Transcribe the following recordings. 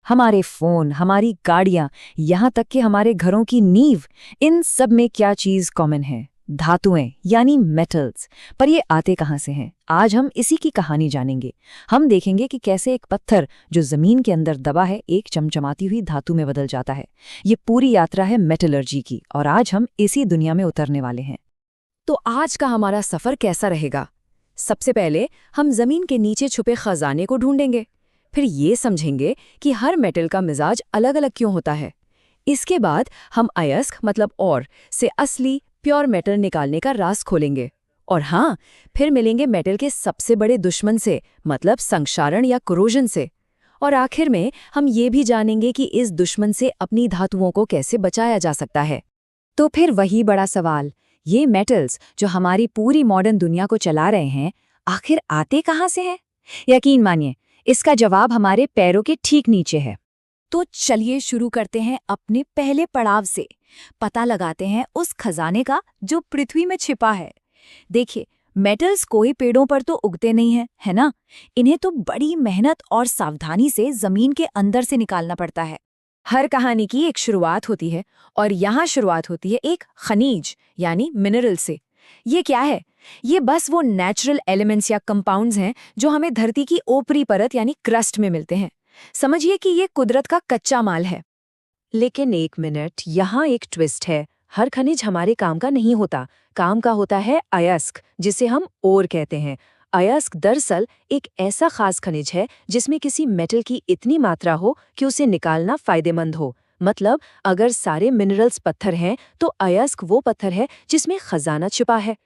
हमारे फोन, हमारी गाड़ियां, यहाँ तक कि हमारे घरों की नींव, इन सब में क्या चीज कॉमन है? धातुएं यानी मेटल्स। पर ये आते कहाँ से हैं? आज हम इसी की कहानी जानेंगे। हम देखेंगे कि कैसे एक पत्थर जो जमीन के अंदर दबा है एक चमचमाती हुई धातु में बदल जाता है। ये पूरी यात्रा है मेटलर्जी की, और आज हम इसी दुनिया में उतरने वाले हैं। तो आज का हमारा सफर कैसा रहेगा? सबसे पहले हम जमीन के नीचे छुपे खजाने को ढूंढेंगे। फिर ये समझेंगे कि हर मेटल का मिजाज अलग अलग क्यों होता है। इसके बाद हम अयस्क मतलब और से असली प्योर मेटल निकालने का राज खोलेंगे। और हाँ, फिर मिलेंगे मेटल के सबसे बड़े दुश्मन से, मतलब संक्षारण या कोरोजन से। और आखिर में हम ये भी जानेंगे कि इस दुश्मन से अपनी धातुओं को कैसे बचाया जा सकता है। तो फिर वही बड़ा सवाल, ये मेटल्स जो हमारी पूरी मॉडर्न दुनिया को चला रहे हैं, आखिर आते कहाँ से हैं? यकीन मानिए, इसका जवाब हमारे पैरों के ठीक नीचे है। तो चलिए शुरू करते हैं अपने पहले पड़ाव से। पता लगाते हैं उस खजाने का जो पृथ्वी में छिपा है। देखिए, मेटल्स कोई पेड़ों पर तो उगते नहीं हैं, है ना? इन्हें तो बड़ी मेहनत और सावधानी से जमीन के अंदर से निकालना पड़ता है। हर कहानी की एक शुरुआत होती है, और यहाँ शुरुआत होती है एक खनिज यानी मिनरल से। ये क्या है? ये बस वो नेचुरल एलिमेंट्स या कंपाउंड्स हैं जो हमें धरती की ऊपरी परत यानी क्रस्ट में मिलते हैं। समझिए कि ये कुदरत का कच्चा माल है। लेकिन एक मिनट, यहाँ एक ट्विस्ट है। हर खनिज हमारे काम का नहीं होता। काम का होता है अयस्क, जिसे हम ओर कहते हैं। अयस्क दरअसल एक ऐसा खास खनिज है जिसमें किसी मेटल की इतनी मात्रा हो कि उसे निकालना फायदेमंद हो। मतलब अगर सारे मिनरल्स पत्थर हैं तो अयस्क वो पत्थर है जिसमें खजाना छिपा है।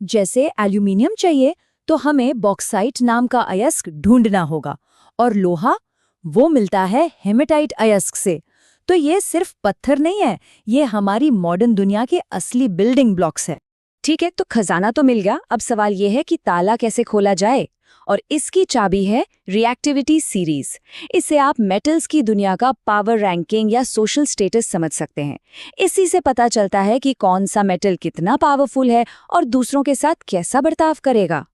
जैसे एल्यूमिनियम चाहिए तो हमें बॉक्साइट नाम का अयस्क ढूंढना होगा, और लोहा वो मिलता है हेमेटाइट अयस्क से। तो ये सिर्फ पत्थर नहीं है, ये हमारी मॉडर्न दुनिया के असली बिल्डिंग ब्लॉक्स है। ठीक है, तो खजाना तो मिल गया। अब सवाल ये है कि ताला कैसे खोला जाए, और इसकी चाबी है रिएक्टिविटी सीरीज। इससे आप मेटल्स की दुनिया का पावर रैंकिंग या सोशल स्टेटस समझ सकते हैं। इसी से पता चलता है कि कौन सा मेटल कितना पावरफुल है और दूसरों के साथ कैसा बर्ताव करेगा।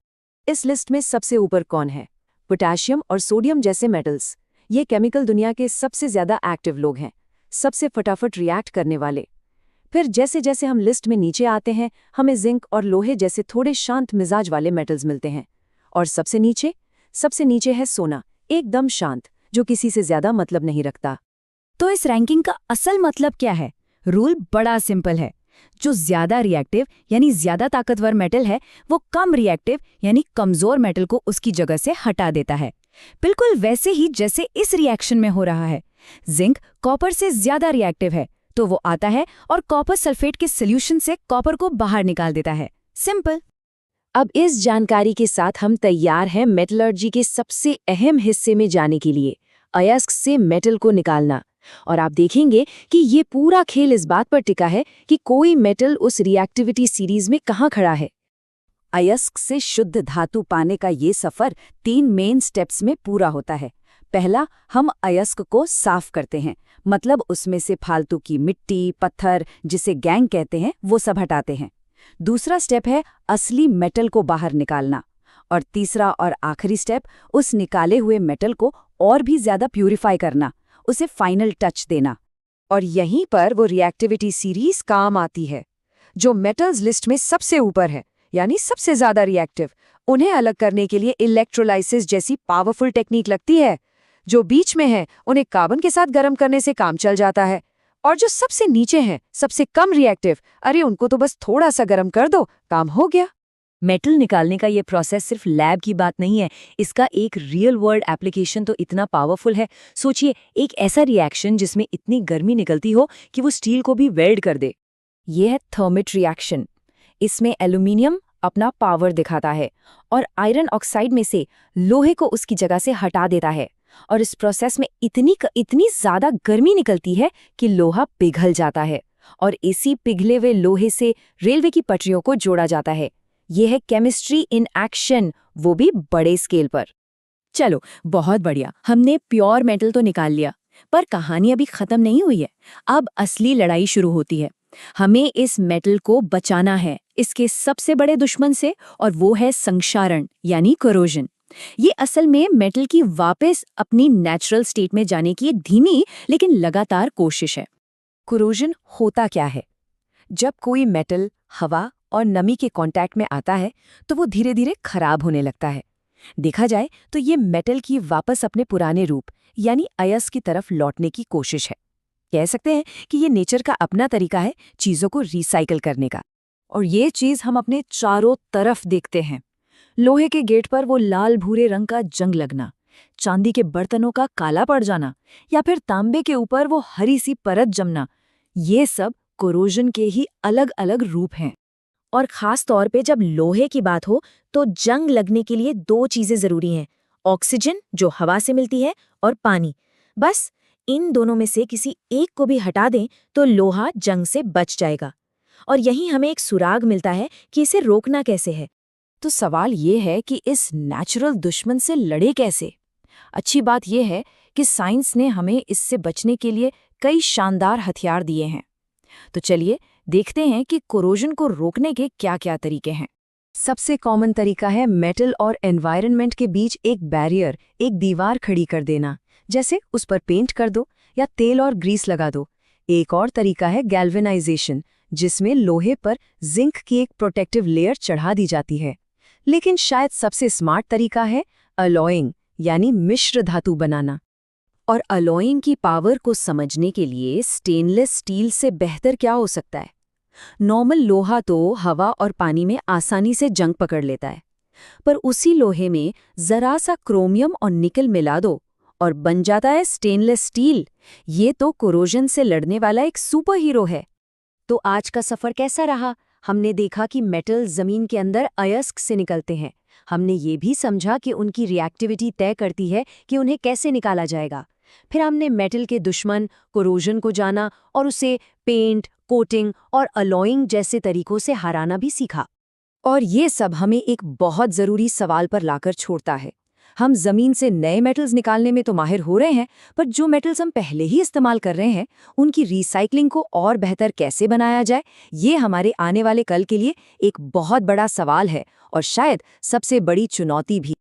इस लिस्ट में सबसे ऊपर कौन है? पोटेशियम और सोडियम जैसे मेटल्स। ये केमिकल दुनिया के सबसे ज्यादा एक्टिव लोग हैं, सबसे फटाफट रिएक्ट करने वाले। फिर जैसे जैसे हम लिस्ट में नीचे आते हैं, हमें जिंक और लोहे जैसे थोड़े शांत मिजाज वाले मेटल्स मिलते हैं। और सबसे नीचे है सोना, एकदम शांत, जो किसी से ज्यादा मतलब नहीं रखता। तो इस रैंकिंग का असल मतलब क्या है? रूल बड़ा सिंपल है। जो ज्यादा रिएक्टिव यानी ज्यादा ताकतवर मेटल है, वो कम रिएक्टिव यानी कमजोर मेटल को उसकी जगह से हटा देता है। बिल्कुल वैसे ही जैसे इस रिएक्शन में हो रहा है। जिंक कॉपर से ज्यादा रिएक्टिव है, तो वो आता है और कॉपर सल्फेट के सॉल्यूशन से कॉपर को बाहर निकाल देता है। सिंपल। अब इस जानकारी के साथ हम तैयार हैं मेटलर्जी के सबसे अहम हिस्से में जाने के लिए, अयस्क से मेटल को निकालना। और आप देखेंगे कि ये पूरा खेल इस बात पर टिका है कि कोई मेटल उस रिएक्टिविटी सीरीज में कहाँ खड़ा है। अयस्क से शुद्ध धातु पाने का ये सफर 3 मेन स्टेप्स में पूरा होता है। पहला, हम अयस्क को साफ करते हैं, मतलब उसमें से फालतू की मिट्टी, पत्थर, जिसे गैंग कहते हैं, वो सब हटाते हैं। दूसरा स्टेप है असली मेटल को बाहर निकालना। और तीसरा और आखिरी स्टेप, उस निकाले हुए मेटल को और भी ज्यादा प्यूरिफाई करना, उसे फाइनल टच देना। और यहीं पर वो रिएक्टिविटी सीरीज काम आती है। जो मेटल्स लिस्ट में सबसे ऊपर है, यानी सबसे ज्यादा रिएक्टिव, उन्हें अलग करने के लिए इलेक्ट्रोलाइसिस जैसी पावरफुल टेक्निक लगती है। जो बीच में है, उन्हें कार्बन के साथ गर्म करने से काम चल जाता है। और जो सबसे नीचे हैं, सबसे कम रिएक्टिव, अरे उनको तो बस थोड़ा सा गर्म कर दो, काम हो गया। मेटल निकालने का ये प्रोसेस सिर्फ लैब की बात नहीं है, इसका एक रियल वर्ल्ड एप्लीकेशन तो इतना पावरफुल है। सोचिए, एक ऐसा रिएक्शन जिसमें इतनी गर्मी निकलती हो कि वो स्टील को भी वेल्ड कर दे। ये है थर्मिट रिएक्शन। इसमें एल्यूमिनियम अपना पावर दिखाता है और आयरन ऑक्साइड में से लोहे को उसकी जगह से हटा देता है। और इस प्रोसेस में इतनी ज्यादा गर्मी निकलती है कि लोहा पिघल जाता है, और इसी पिघले हुए लोहे से रेलवे की पटरियों को जोड़ा जाता है। यह है केमिस्ट्री इन एक्शन, वो भी बड़े स्केल पर। चलो, बहुत बढ़िया, हमने प्योर मेटल तो निकाल लिया, पर कहानी अभी खत्म नहीं हुई है। अब असली लड़ाई शुरू होती है। हमें इस मेटल को बचाना है इसके सबसे बड़े दुश्मन से, और वो है संक्षारण यानी कोरोजन। ये असल में मेटल की वापस अपनी नेचुरल स्टेट में जाने की एक धीमी लेकिन लगातार कोशिश है। कोरोजन होता क्या है? जब कोई मेटल हवा और नमी के कांटेक्ट में आता है तो वो धीरे धीरे खराब होने लगता है। देखा जाए तो ये मेटल की वापस अपने पुराने रूप यानी अयस्क की तरफ लौटने की कोशिश है। कह सकते हैं कि ये नेचर का अपना तरीका है चीजों को रिसाइकल करने का। और ये चीज हम अपने चारों तरफ देखते हैं। लोहे के गेट पर वो लाल भूरे रंग का जंग लगना, चांदी के बर्तनों का काला पड़ जाना, या फिर तांबे के ऊपर वो हरी सी परत जमना, ये सब कोरोजन के ही अलग अलग रूप हैं। और खास तौर पे जब लोहे की बात हो तो जंग लगने के लिए दो चीजें जरूरी हैं, ऑक्सीजन जो हवा से मिलती है और पानी। बस इन दोनों में से किसी एक को भी हटा दें तो लोहा जंग से बच जाएगा। और यहीं हमें एक सुराग मिलता है कि इसे रोकना कैसे है। तो सवाल ये है कि इस नेचुरल दुश्मन से लड़े कैसे? अच्छी बात यह है कि साइंस ने हमें इससे बचने के लिए कई शानदार हथियार दिए हैं। तो चलिए देखते हैं कि कोरोजन को रोकने के क्या-क्या तरीके हैं। सबसे कॉमन तरीका है मेटल और एनवायरनमेंट के बीच एक बैरियर, एक दीवार खड़ी कर देना। जैसे उस पर पेंट कर दो या तेल और ग्रीस लगा दो। एक और तरीका है गैल्वेनाइजेशन, जिसमें लोहे पर जिंक की एक प्रोटेक्टिव लेयर चढ़ा दी जाती है। लेकिन शायद सबसे स्मार्ट तरीका है अलॉइंग, यानी मिश्र धातु बनाना। और अलॉइंग की पावर को समझने के लिए स्टेनलेस स्टील से बेहतर क्या हो सकता है? नॉर्मल लोहा तो हवा और पानी में आसानी से जंग पकड़ लेता है, पर उसी लोहे में जरा सा क्रोमियम और निकल मिला दो और बन जाता है स्टेनलेस स्टील। ये तो कोरोजन से लड़ने वाला एक सुपर हीरो है। तो आज का सफर कैसा रहा? हमने देखा कि मेटल जमीन के अंदर अयस्क से निकलते हैं। हमने ये भी समझा कि उनकी रिएक्टिविटी तय करती है कि उन्हें कैसे निकाला जाएगा। फिर हमने मेटल के दुश्मन कोरोजन को जाना और उसे पेंट, कोटिंग और अलॉइंग जैसे तरीकों से हराना भी सीखा। और ये सब हमें एक बहुत ज़रूरी सवाल पर लाकर छोड़ता है। हम ज़मीन से नए मेटल्स निकालने में तो माहिर हो रहे हैं, पर जो मेटल्स हम पहले ही इस्तेमाल कर रहे हैं, उनकी रिसाइकलिंग को और बेहतर कैसे बनाया जाए, ये हमारे आने वाले कल के लिए एक बहुत बड़ा सवाल है और शायद सबसे बड़ी चुनौती भी।